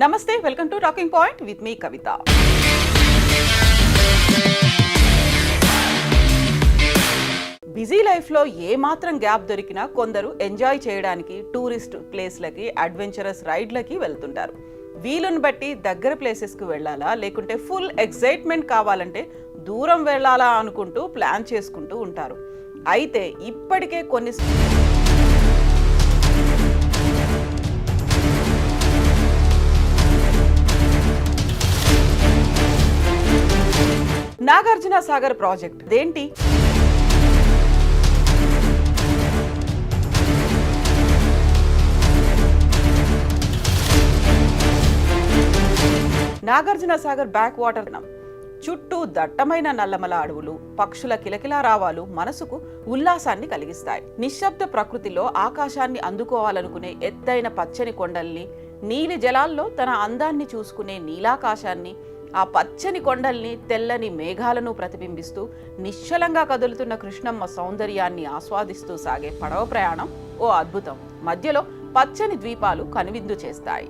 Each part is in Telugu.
నమస్తే, welcome to talking point with me Kavitha. Busy లైఫ్లో ఏమాత్రం గ్యాప్ దొరికినా కొందరు ఎంజాయ్ చేయడానికి టూరిస్ట్ ప్లేస్లకి, అడ్వెంచరస్ రైడ్లకి వెళ్తుంటారు. వీలుని బట్టి దగ్గర ప్లేసెస్కి వెళ్ళాలా, లేకుంటే ఫుల్ ఎక్సైట్మెంట్ కావాలంటే దూరం వెళ్ళాలా అనుకుంటూ ప్లాన్ చేసుకుంటూ ఉంటారు. అయితే ఇప్పటికే కొన్ని నాగార్జున సాగర్ ప్రాజెక్ట్ దేంటి? నాగార్జున సాగర్ బ్యాక్ వాటర్ చుట్టూ దట్టమైన నల్లమల అడవులు, పక్షుల కిలకిలారావాలు మనసుకు ఉల్లాసాన్ని కలిగిస్తాయి. నిశ్శబ్ద ప్రకృతిలో ఆకాశాన్ని అందుకోవాలనుకునే ఎత్తైన పచ్చని కొండల్ని, నీలి జలాల్లో తన అందాన్ని చూసుకునే నీలాకాశాన్ని, ఆ పచ్చని కొండల్ని, తెల్లని మేఘాలను ప్రతిబింబిస్తూ నిశ్చలంగా కదులుతున్న కృష్ణమ్మ సౌందర్యాన్ని ఆస్వాదిస్తూ సాగే పడవ ప్రయాణం ఓ అద్భుతం. మధ్యలో పచ్చని ద్వీపాలు కనువిందు చేస్తాయి.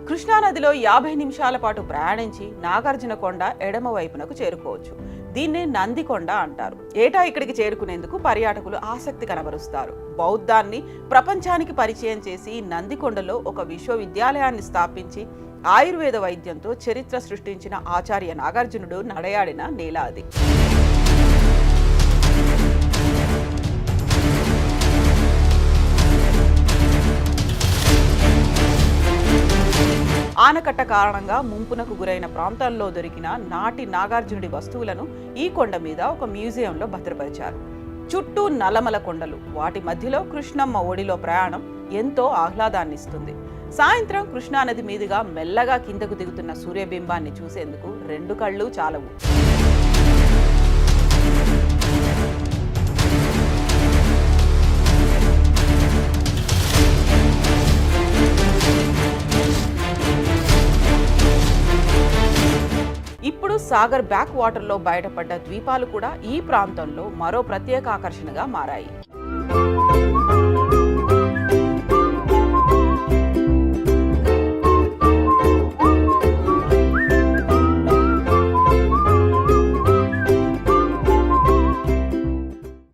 కృష్ణానదిలో 50 నిమిషాల పాటు ప్రయాణించి నాగార్జున కొండ ఎడమ వైపునకు చేరుకోవచ్చు. దీన్నే నందికొండ అంటారు. ఏటా ఇక్కడికి చేరుకునేందుకు పర్యాటకులు ఆసక్తి కనబరుస్తారు. బౌద్ధాన్ని ప్రపంచానికి పరిచయం చేసి నందికొండలో ఒక విశ్వవిద్యాలయాన్ని స్థాపించి ఆయుర్వేద వైద్యంతో చరిత్ర సృష్టించిన ఆచార్య నాగార్జునుడు నడయాడిన నేల అది. ఆనకట్ట కారణంగా ముంపునకు గురైన ప్రాంతాల్లో దొరికిన నాటి నాగార్జునుడి వస్తువులను ఈ కొండ మీద ఒక మ్యూజియంలో భద్రపరిచారు. చుట్టూ నల్లమల కొండలు, వాటి మధ్యలో కృష్ణమ్మ ఒడిలో ప్రయాణం ఎంతో ఆహ్లాదాన్నిస్తుంది. సాయంత్రం కృష్ణానది మీదుగా మెల్లగా కిందకు దిగుతున్న సూర్యబింబాన్ని చూసేందుకు 2 కళ్ళు చాలవు. ఇప్పుడు సాగర్ బ్యాక్ వాటర్లో బయటపడ్డ ద్వీపాలు కూడా ఈ ప్రాంతంలో మరో ప్రత్యేక ఆకర్షణగా మారాయి.